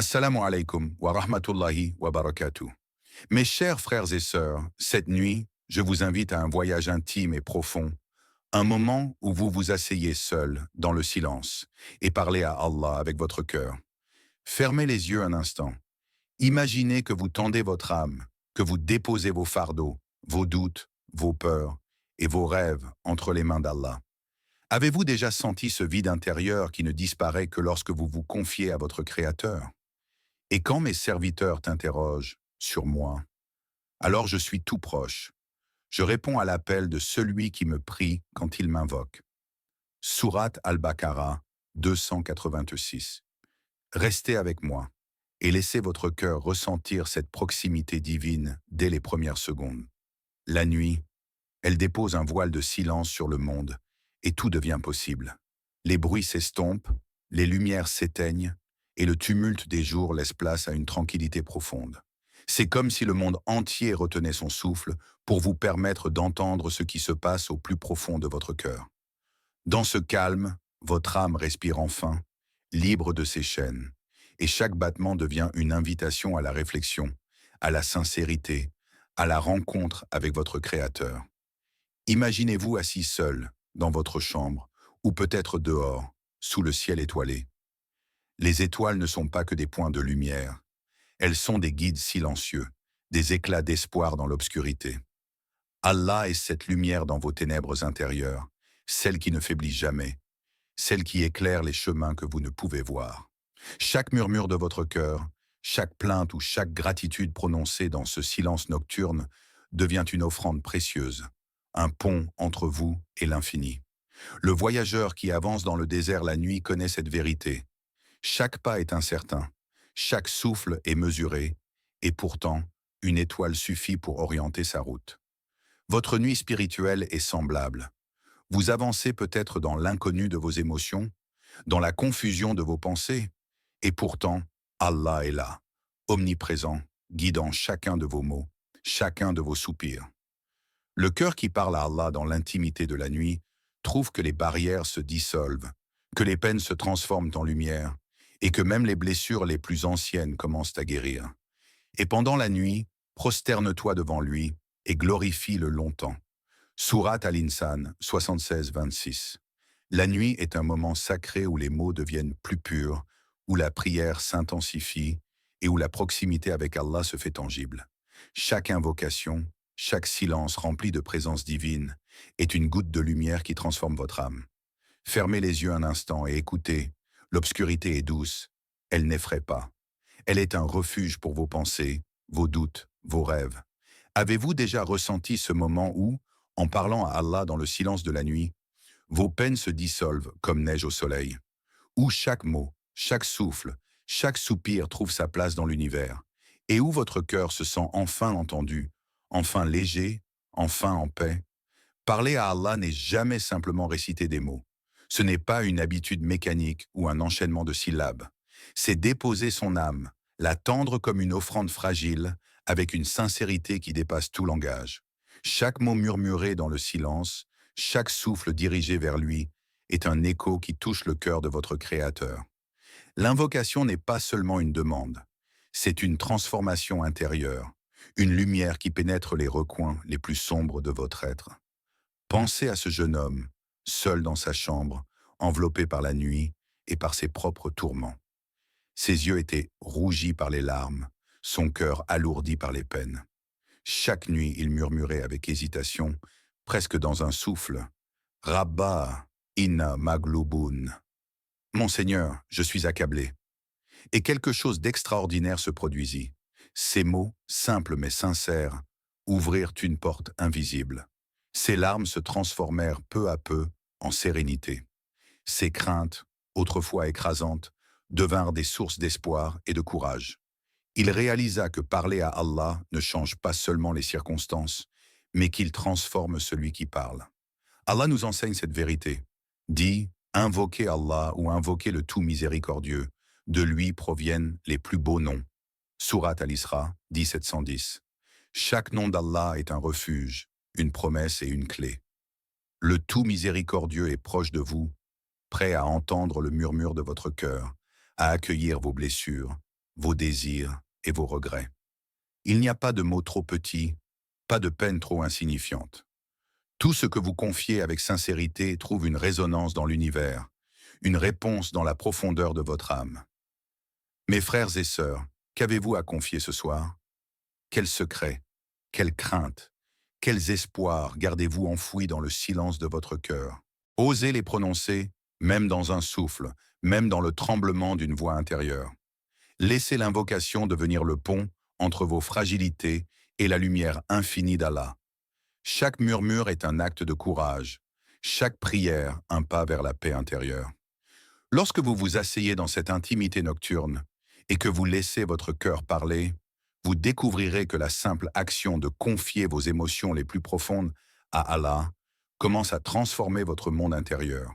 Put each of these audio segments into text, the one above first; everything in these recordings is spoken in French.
Assalamu alaikum wa rahmatullahi wa barakatuh. Mes chers frères et sœurs, cette nuit, je vous invite à un voyage intime et profond, un moment où vous vous asseyez seul, dans le silence, et parlez à Allah avec votre cœur. Fermez les yeux un instant. Imaginez que vous tendez votre âme, que vous déposez vos fardeaux, vos doutes, vos peurs et vos rêves entre les mains d'Allah. Avez-vous déjà senti ce vide intérieur qui ne disparaît que lorsque vous vous confiez à votre Créateur? Et quand mes serviteurs t'interrogent sur moi, alors je suis tout proche. Je réponds à l'appel de celui qui me prie quand il m'invoque. Sourate Al-Baqarah 286. Restez avec moi et laissez votre cœur ressentir cette proximité divine dès les premières secondes. La nuit, elle dépose un voile de silence sur le monde et tout devient possible. Les bruits s'estompent, les lumières s'éteignent et le tumulte des jours laisse place à une tranquillité profonde. C'est comme si le monde entier retenait son souffle pour vous permettre d'entendre ce qui se passe au plus profond de votre cœur. Dans ce calme, votre âme respire enfin, libre de ses chaînes, et chaque battement devient une invitation à la réflexion, à la sincérité, à la rencontre avec votre Créateur. Imaginez-vous assis seul, dans votre chambre, ou peut-être dehors, sous le ciel étoilé. Les étoiles ne sont pas que des points de lumière, elles sont des guides silencieux, des éclats d'espoir dans l'obscurité. Allah est cette lumière dans vos ténèbres intérieures, celle qui ne faiblit jamais, celle qui éclaire les chemins que vous ne pouvez voir. Chaque murmure de votre cœur, chaque plainte ou chaque gratitude prononcée dans ce silence nocturne devient une offrande précieuse, un pont entre vous et l'infini. Le voyageur qui avance dans le désert la nuit connaît cette vérité. Chaque pas est incertain, chaque souffle est mesuré, et pourtant, une étoile suffit pour orienter sa route. Votre nuit spirituelle est semblable. Vous avancez peut-être dans l'inconnu de vos émotions, dans la confusion de vos pensées, et pourtant, Allah est là, omniprésent, guidant chacun de vos mots, chacun de vos soupirs. Le cœur qui parle à Allah dans l'intimité de la nuit trouve que les barrières se dissolvent, que les peines se transforment en lumière, et que même les blessures les plus anciennes commencent à guérir. Et pendant la nuit, prosterne-toi devant lui et glorifie-le longtemps. Sourate Al-Insan 76-26. La nuit est un moment sacré où les mots deviennent plus purs, où la prière s'intensifie et où la proximité avec Allah se fait tangible. Chaque invocation, chaque silence rempli de présence divine est une goutte de lumière qui transforme votre âme. Fermez les yeux un instant et écoutez. L'obscurité est douce, elle n'effraie pas. Elle est un refuge pour vos pensées, vos doutes, vos rêves. Avez-vous déjà ressenti ce moment où, en parlant à Allah dans le silence de la nuit, vos peines se dissolvent comme neige au soleil, où chaque mot, chaque souffle, chaque soupir trouve sa place dans l'univers, et où votre cœur se sent enfin entendu, enfin léger, enfin en paix? Parler à Allah n'est jamais simplement réciter des mots. Ce n'est pas une habitude mécanique ou un enchaînement de syllabes. C'est déposer son âme, la tendre comme une offrande fragile, avec une sincérité qui dépasse tout langage. Chaque mot murmuré dans le silence, chaque souffle dirigé vers lui, est un écho qui touche le cœur de votre Créateur. L'invocation n'est pas seulement une demande, c'est une transformation intérieure, une lumière qui pénètre les recoins les plus sombres de votre être. Pensez à ce jeune homme, seul dans sa chambre, enveloppé par la nuit et par ses propres tourments. Ses yeux étaient rougis par les larmes, son cœur alourdi par les peines. Chaque nuit, il murmurait avec hésitation, presque dans un souffle, « Rabba, inna maglouboun » »« Mon Seigneur, je suis accablé. » Et quelque chose d'extraordinaire se produisit. Ces mots, simples mais sincères, ouvrirent une porte invisible. Ses larmes se transformèrent peu à peu en sérénité. Ses craintes, autrefois écrasantes, devinrent des sources d'espoir et de courage. Il réalisa que parler à Allah ne change pas seulement les circonstances, mais qu'il transforme celui qui parle. Allah nous enseigne cette vérité. Dit, invoquez Allah ou invoquez le tout miséricordieux. De lui proviennent les plus beaux noms. Sourate Al-Isra 1710. Chaque nom d'Allah est un refuge, une promesse et une clé. Le tout miséricordieux est proche de vous, prêt à entendre le murmure de votre cœur, à accueillir vos blessures, vos désirs et vos regrets. Il n'y a pas de mots trop petits, pas de peine trop insignifiante. Tout ce que vous confiez avec sincérité trouve une résonance dans l'univers, une réponse dans la profondeur de votre âme. Mes frères et sœurs, qu'avez-vous à confier ce soir? Quels secrets, quelles craintes, quels espoirs gardez-vous enfouis dans le silence de votre cœur? Osez les prononcer, même dans un souffle, même dans le tremblement d'une voix intérieure. Laissez l'invocation devenir le pont entre vos fragilités et la lumière infinie d'Allah. Chaque murmure est un acte de courage, chaque prière un pas vers la paix intérieure. Lorsque vous vous asseyez dans cette intimité nocturne et que vous laissez votre cœur parler, vous découvrirez que la simple action de confier vos émotions les plus profondes à Allah commence à transformer votre monde intérieur.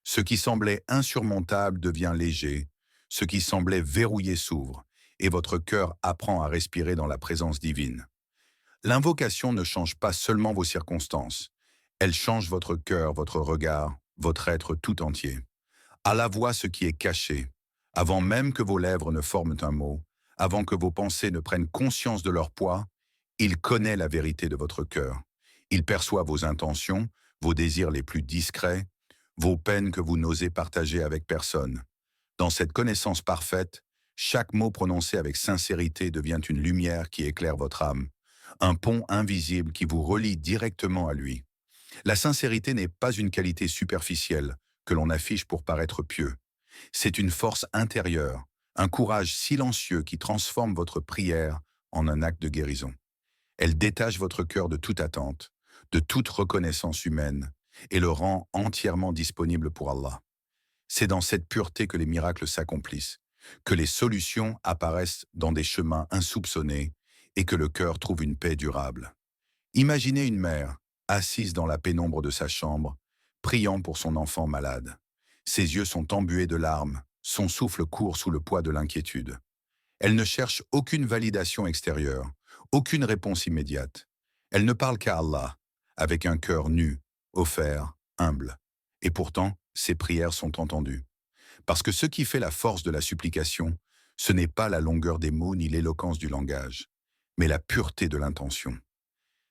Ce qui semblait insurmontable devient léger, ce qui semblait verrouillé s'ouvre, et votre cœur apprend à respirer dans la présence divine. L'invocation ne change pas seulement vos circonstances, elle change votre cœur, votre regard, votre être tout entier. Allah voit ce qui est caché, avant même que vos lèvres ne forment un mot, avant que vos pensées ne prennent conscience de leur poids, il connaît la vérité de votre cœur. Il perçoit vos intentions, vos désirs les plus discrets, vos peines que vous n'osez partager avec personne. Dans cette connaissance parfaite, chaque mot prononcé avec sincérité devient une lumière qui éclaire votre âme, un pont invisible qui vous relie directement à lui. La sincérité n'est pas une qualité superficielle que l'on affiche pour paraître pieux. C'est une force intérieure, un courage silencieux qui transforme votre prière en un acte de guérison. Elle détache votre cœur de toute attente, de toute reconnaissance humaine, et le rend entièrement disponible pour Allah. C'est dans cette pureté que les miracles s'accomplissent, que les solutions apparaissent dans des chemins insoupçonnés et que le cœur trouve une paix durable. Imaginez une mère, assise dans la pénombre de sa chambre, priant pour son enfant malade. Ses yeux sont embués de larmes, son souffle court sous le poids de l'inquiétude. Elle ne cherche aucune validation extérieure, aucune réponse immédiate. Elle ne parle qu'à Allah, avec un cœur nu, offert, humble. Et pourtant, ses prières sont entendues. Parce que ce qui fait la force de la supplication, ce n'est pas la longueur des mots ni l'éloquence du langage, mais la pureté de l'intention.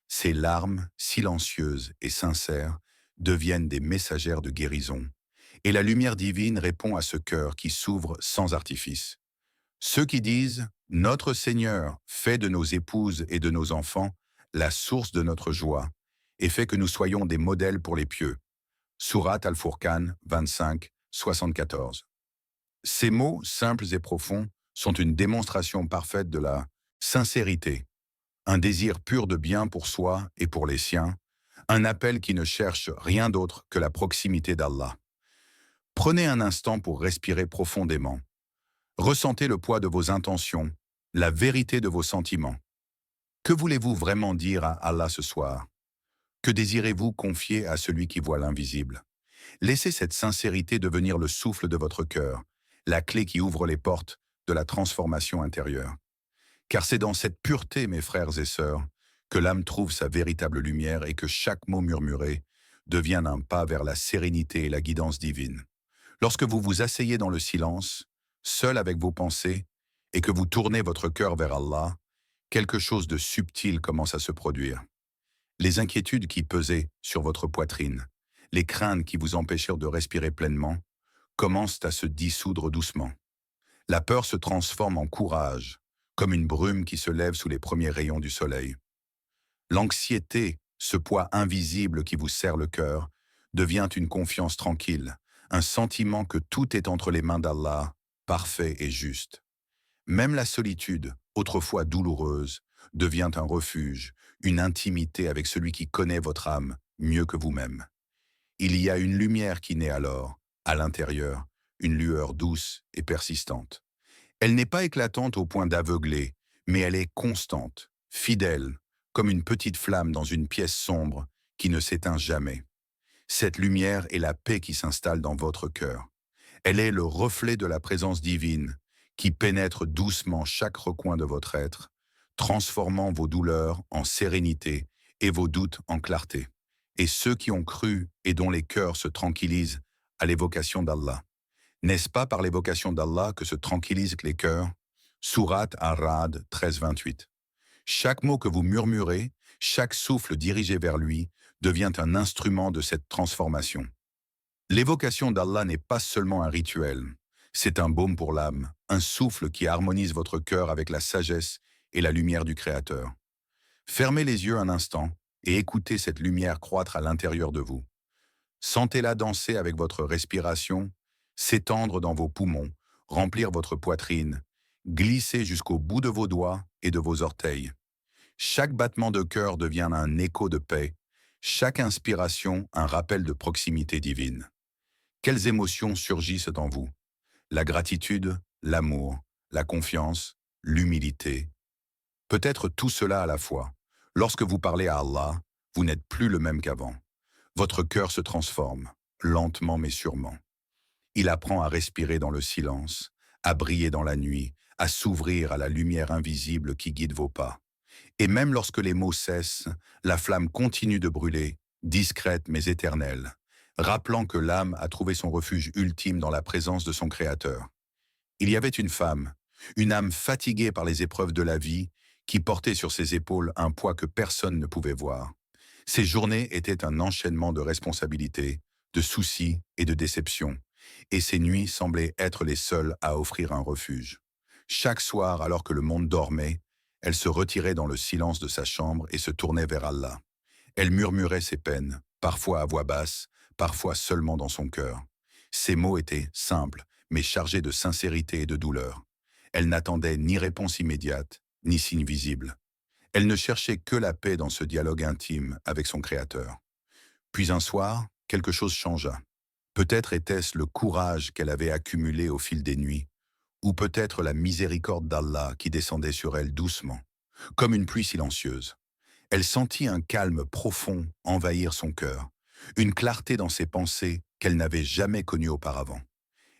Ces larmes, silencieuses et sincères, deviennent des messagères de guérison, et la lumière divine répond à ce cœur qui s'ouvre sans artifice. Ceux qui disent « Notre Seigneur fait de nos épouses et de nos enfants la source de notre joie et fait que nous soyons des modèles pour les pieux ». Sourate Al-Furqan 25, 74. Ces mots, simples et profonds, sont une démonstration parfaite de la sincérité, un désir pur de bien pour soi et pour les siens, un appel qui ne cherche rien d'autre que la proximité d'Allah. Prenez un instant pour respirer profondément. Ressentez le poids de vos intentions, la vérité de vos sentiments. Que voulez-vous vraiment dire à Allah ce soir? Que désirez-vous confier à celui qui voit l'invisible? Laissez cette sincérité devenir le souffle de votre cœur, la clé qui ouvre les portes de la transformation intérieure. Car c'est dans cette pureté, mes frères et sœurs, que l'âme trouve sa véritable lumière et que chaque mot murmuré devienne un pas vers la sérénité et la guidance divine. Lorsque vous vous asseyez dans le silence, seul avec vos pensées, et que vous tournez votre cœur vers Allah, quelque chose de subtil commence à se produire. Les inquiétudes qui pesaient sur votre poitrine, les craintes qui vous empêchèrent de respirer pleinement, commencent à se dissoudre doucement. La peur se transforme en courage, comme une brume qui se lève sous les premiers rayons du soleil. L'anxiété, ce poids invisible qui vous serre le cœur, devient une confiance tranquille, un sentiment que tout est entre les mains d'Allah, parfait et juste. Même la solitude, autrefois douloureuse, devient un refuge, une intimité avec celui qui connaît votre âme mieux que vous-même. Il y a une lumière qui naît alors, à l'intérieur, une lueur douce et persistante. Elle n'est pas éclatante au point d'aveugler, mais elle est constante, fidèle, comme une petite flamme dans une pièce sombre qui ne s'éteint jamais. Cette lumière est la paix qui s'installe dans votre cœur. Elle est le reflet de la présence divine qui pénètre doucement chaque recoin de votre être, transformant vos douleurs en sérénité et vos doutes en clarté. Et ceux qui ont cru et dont les cœurs se tranquillisent à l'évocation d'Allah. N'est-ce pas par l'évocation d'Allah que se tranquillisent les cœurs? Sourate Ar-Ra'd 13-28. Chaque mot que vous murmurez, chaque souffle dirigé vers lui, devient un instrument de cette transformation. L'évocation d'Allah n'est pas seulement un rituel, c'est un baume pour l'âme, un souffle qui harmonise votre cœur avec la sagesse et la lumière du Créateur. Fermez les yeux un instant et écoutez cette lumière croître à l'intérieur de vous. Sentez-la danser avec votre respiration, s'étendre dans vos poumons, remplir votre poitrine, glisser jusqu'au bout de vos doigts et de vos orteils. Chaque battement de cœur devient un écho de paix, chaque inspiration un rappel de proximité divine. Quelles émotions surgissent en vous? La gratitude, l'amour, la confiance, l'humilité. Peut-être tout cela à la fois. Lorsque vous parlez à Allah, vous n'êtes plus le même qu'avant. Votre cœur se transforme, lentement mais sûrement. Il apprend à respirer dans le silence, à briller dans la nuit, à s'ouvrir à la lumière invisible qui guide vos pas. Et même lorsque les mots cessent, la flamme continue de brûler, discrète mais éternelle, rappelant que l'âme a trouvé son refuge ultime dans la présence de son Créateur. Il y avait une femme, une âme fatiguée par les épreuves de la vie, qui portait sur ses épaules un poids que personne ne pouvait voir. Ses journées étaient un enchaînement de responsabilités, de soucis et de déceptions, et ses nuits semblaient être les seules à offrir un refuge. Chaque soir, alors que le monde dormait, elle se retirait dans le silence de sa chambre et se tournait vers Allah. Elle murmurait ses peines, parfois à voix basse, parfois seulement dans son cœur. Ses mots étaient simples, mais chargés de sincérité et de douleur. Elle n'attendait ni réponse immédiate, ni signe visible. Elle ne cherchait que la paix dans ce dialogue intime avec son Créateur. Puis un soir, quelque chose changea. Peut-être était-ce le courage qu'elle avait accumulé au fil des nuits, ou peut-être la miséricorde d'Allah qui descendait sur elle doucement, comme une pluie silencieuse. Elle sentit un calme profond envahir son cœur, une clarté dans ses pensées qu'elle n'avait jamais connue auparavant.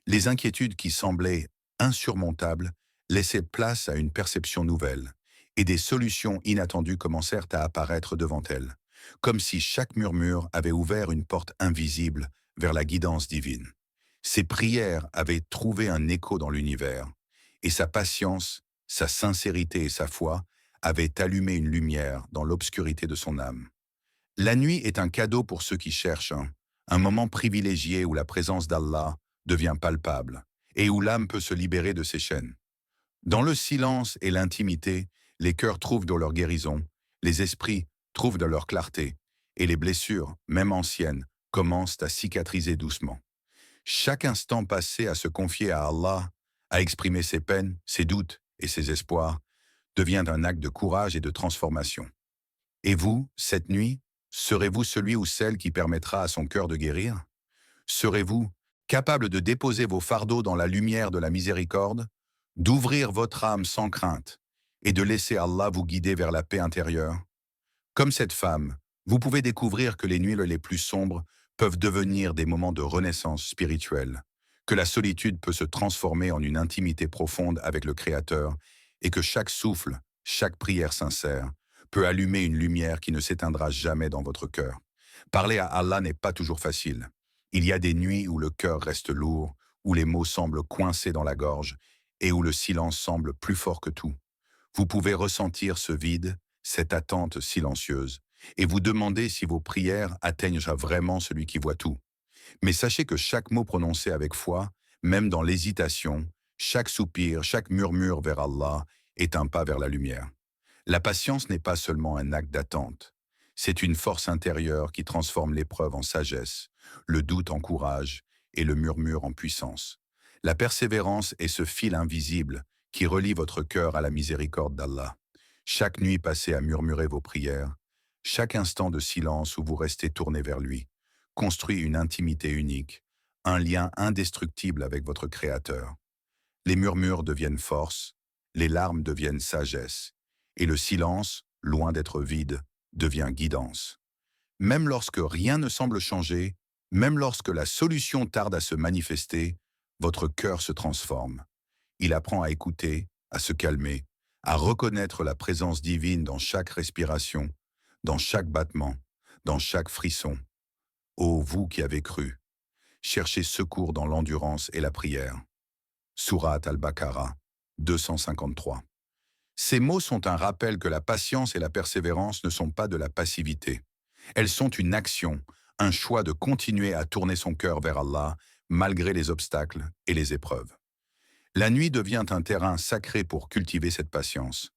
Les inquiétudes qui semblaient insurmontables laissaient place à une perception nouvelle, et des solutions inattendues commencèrent à apparaître devant elle, comme si chaque murmure avait ouvert une porte invisible vers la guidance divine. Ses prières avaient trouvé un écho dans l'univers, et sa patience, sa sincérité et sa foi avaient allumé une lumière dans l'obscurité de son âme. La nuit est un cadeau pour ceux qui cherchent, un moment privilégié où la présence d'Allah devient palpable, et où l'âme peut se libérer de ses chaînes. Dans le silence et l'intimité, les cœurs trouvent de leur guérison, les esprits trouvent de leur clarté, et les blessures, même anciennes, commencent à cicatriser doucement. Chaque instant passé à se confier à Allah, à exprimer ses peines, ses doutes et ses espoirs, devient un acte de courage et de transformation. Et vous, cette nuit, serez-vous celui ou celle qui permettra à son cœur de guérir? Serez-vous capable de déposer vos fardeaux dans la lumière de la miséricorde, d'ouvrir votre âme sans crainte et de laisser Allah vous guider vers la paix intérieure? Comme cette femme, vous pouvez découvrir que les nuits les plus sombres peuvent devenir des moments de renaissance spirituelle, que la solitude peut se transformer en une intimité profonde avec le Créateur et que chaque souffle, chaque prière sincère peut allumer une lumière qui ne s'éteindra jamais dans votre cœur. Parler à Allah n'est pas toujours facile. Il y a des nuits où le cœur reste lourd, où les mots semblent coincés dans la gorge et où le silence semble plus fort que tout. Vous pouvez ressentir ce vide, cette attente silencieuse, et vous demander si vos prières atteignent vraiment celui qui voit tout. Mais sachez que chaque mot prononcé avec foi, même dans l'hésitation, chaque soupir, chaque murmure vers Allah est un pas vers la lumière. La patience n'est pas seulement un acte d'attente, c'est une force intérieure qui transforme l'épreuve en sagesse, le doute en courage et le murmure en puissance. La persévérance est ce fil invisible qui relie votre cœur à la miséricorde d'Allah. Chaque nuit passée à murmurer vos prières, chaque instant de silence où vous restez tourné vers lui, construit une intimité unique, un lien indestructible avec votre Créateur. Les murmures deviennent force, les larmes deviennent sagesse, et le silence, loin d'être vide, devient guidance. Même lorsque rien ne semble changer, même lorsque la solution tarde à se manifester, votre cœur se transforme. Il apprend à écouter, à se calmer, à reconnaître la présence divine dans chaque respiration, dans chaque battement, dans chaque frisson. Ô vous qui avez cru, cherchez secours dans l'endurance et la prière. Sourate al-Baqarah 253. Ces mots sont un rappel que la patience et la persévérance ne sont pas de la passivité. Elles sont une action, un choix de continuer à tourner son cœur vers Allah malgré les obstacles et les épreuves. La nuit devient un terrain sacré pour cultiver cette patience.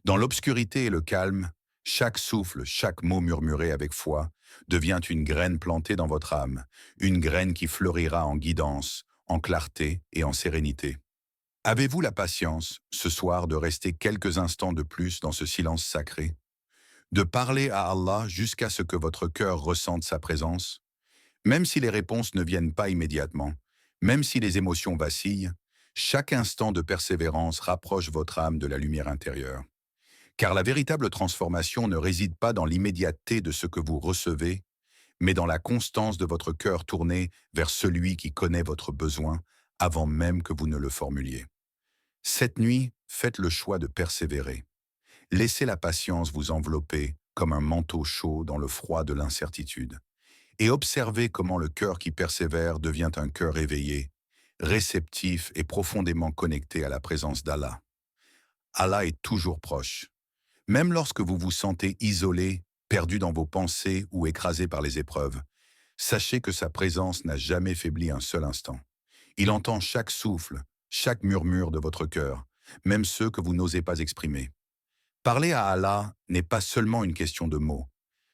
Dans l'obscurité et le calme, chaque souffle, chaque mot murmuré avec foi devient une graine plantée dans votre âme, une graine qui fleurira en guidance, en clarté et en sérénité. Avez-vous la patience, ce soir, de rester quelques instants de plus dans ce silence sacré, de parler à Allah jusqu'à ce que votre cœur ressente sa présence? Même si les réponses ne viennent pas immédiatement, même si les émotions vacillent, chaque instant de persévérance rapproche votre âme de la lumière intérieure. Car la véritable transformation ne réside pas dans l'immédiateté de ce que vous recevez, mais dans la constance de votre cœur tourné vers celui qui connaît votre besoin avant même que vous ne le formuliez. Cette nuit, faites le choix de persévérer. Laissez la patience vous envelopper comme un manteau chaud dans le froid de l'incertitude. Et observez comment le cœur qui persévère devient un cœur éveillé, réceptif et profondément connecté à la présence d'Allah. Allah est toujours proche. Même lorsque vous vous sentez isolé, perdu dans vos pensées ou écrasé par les épreuves, sachez que sa présence n'a jamais faibli un seul instant. Il entend chaque souffle, chaque murmure de votre cœur, même ceux que vous n'osez pas exprimer. Parler à Allah n'est pas seulement une question de mots,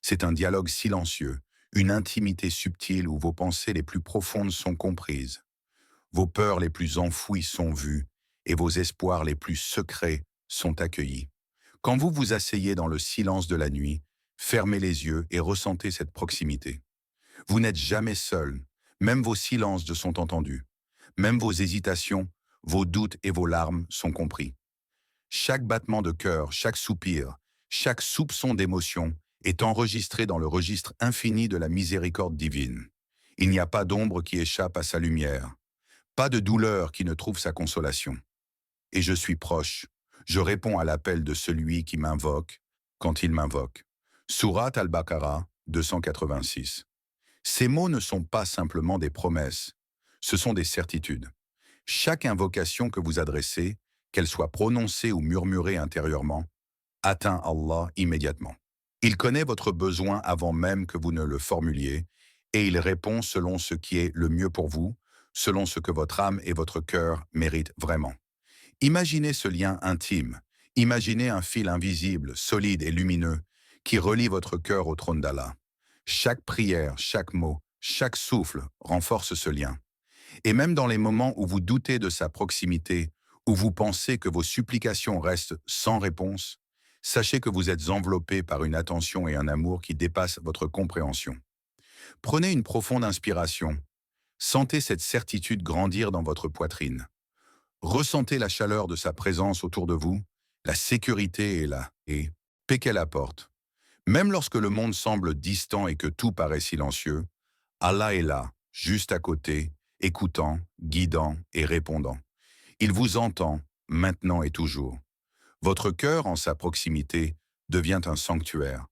c'est un dialogue silencieux, une intimité subtile où vos pensées les plus profondes sont comprises, vos peurs les plus enfouies sont vues et vos espoirs les plus secrets sont accueillis. Quand vous vous asseyez dans le silence de la nuit, fermez les yeux et ressentez cette proximité. Vous n'êtes jamais seul, même vos silences sont entendus, même vos hésitations, vos doutes et vos larmes sont compris. Chaque battement de cœur, chaque soupir, chaque soupçon d'émotion est enregistré dans le registre infini de la miséricorde divine. Il n'y a pas d'ombre qui échappe à sa lumière, pas de douleur qui ne trouve sa consolation. Et je suis proche, je réponds à l'appel de celui qui m'invoque quand il m'invoque. Surat al-Baqarah 286. Ces mots ne sont pas simplement des promesses, ce sont des certitudes. Chaque invocation que vous adressez, qu'elle soit prononcée ou murmurée intérieurement, atteint Allah immédiatement. Il connaît votre besoin avant même que vous ne le formuliez, et il répond selon ce qui est le mieux pour vous, selon ce que votre âme et votre cœur méritent vraiment. Imaginez ce lien intime, imaginez un fil invisible, solide et lumineux, qui relie votre cœur au trône d'Allah. Chaque prière, chaque mot, chaque souffle renforce ce lien. Et même dans les moments où vous doutez de sa proximité, où vous pensez que vos supplications restent sans réponse, sachez que vous êtes enveloppé par une attention et un amour qui dépassent votre compréhension. Prenez une profonde inspiration. Sentez cette certitude grandir dans votre poitrine. Ressentez la chaleur de sa présence autour de vous, la sécurité est là, et paix qu'elle apporte. Même lorsque le monde semble distant et que tout paraît silencieux, Allah est là, juste à côté, écoutant, guidant et répondant. Il vous entend, maintenant et toujours. Votre cœur, en sa proximité, devient un sanctuaire,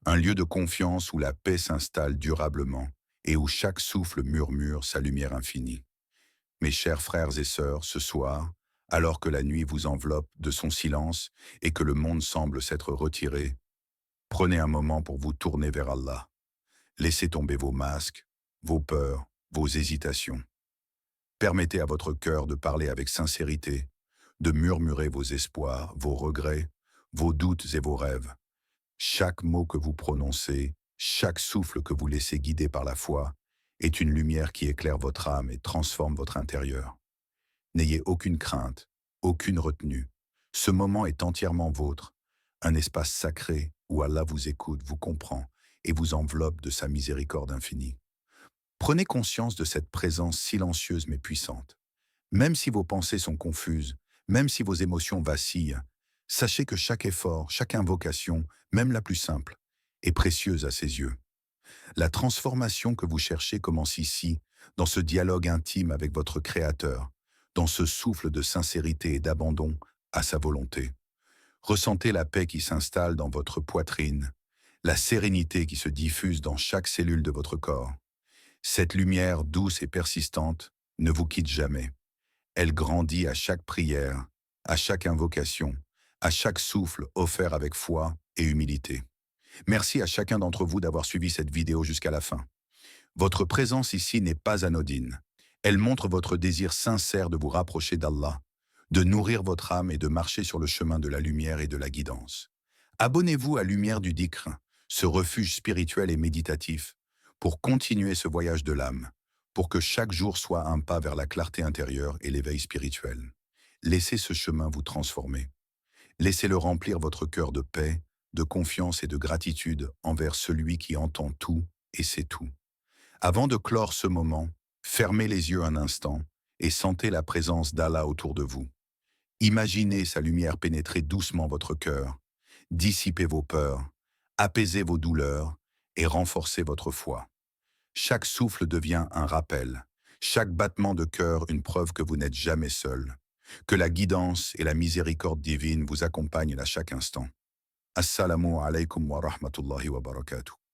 un lieu de confiance où la paix s'installe durablement et où chaque souffle murmure sa lumière infinie. Mes chers frères et sœurs, ce soir, alors que la nuit vous enveloppe de son silence et que le monde semble s'être retiré, prenez un moment pour vous tourner vers Allah. Laissez tomber vos masques, vos peurs, vos hésitations. Permettez à votre cœur de parler avec sincérité, de murmurer vos espoirs, vos regrets, vos doutes et vos rêves. Chaque mot que vous prononcez, chaque souffle que vous laissez guider par la foi, est une lumière qui éclaire votre âme et transforme votre intérieur. N'ayez aucune crainte, aucune retenue. Ce moment est entièrement vôtre, un espace sacré où Allah vous écoute, vous comprend et vous enveloppe de sa miséricorde infinie. Prenez conscience de cette présence silencieuse mais puissante. Même si vos pensées sont confuses, même si vos émotions vacillent, sachez que chaque effort, chaque invocation, même la plus simple, est précieuse à ses yeux. La transformation que vous cherchez commence ici, dans ce dialogue intime avec votre Créateur, dans ce souffle de sincérité et d'abandon à sa volonté. Ressentez la paix qui s'installe dans votre poitrine, la sérénité qui se diffuse dans chaque cellule de votre corps. Cette lumière douce et persistante ne vous quitte jamais. Elle grandit à chaque prière, à chaque invocation, à chaque souffle offert avec foi et humilité. Merci à chacun d'entre vous d'avoir suivi cette vidéo jusqu'à la fin. Votre présence ici n'est pas anodine. Elle montre votre désir sincère de vous rapprocher d'Allah, de nourrir votre âme et de marcher sur le chemin de la lumière et de la guidance. Abonnez-vous à Lumière du Dhikr, ce refuge spirituel et méditatif, pour continuer ce voyage de l'âme, pour que chaque jour soit un pas vers la clarté intérieure et l'éveil spirituel. Laissez ce chemin vous transformer. Laissez-le remplir votre cœur de paix, de confiance et de gratitude envers celui qui entend tout et sait tout. Avant de clore ce moment, fermez les yeux un instant et sentez la présence d'Allah autour de vous. Imaginez sa lumière pénétrer doucement votre cœur, dissiper vos peurs, apaiser vos douleurs et renforcer votre foi. Chaque souffle devient un rappel, chaque battement de cœur une preuve que vous n'êtes jamais seul, que la guidance et la miséricorde divine vous accompagnent à chaque instant. Assalamu alaikum wa rahmatullahi wa barakatuh.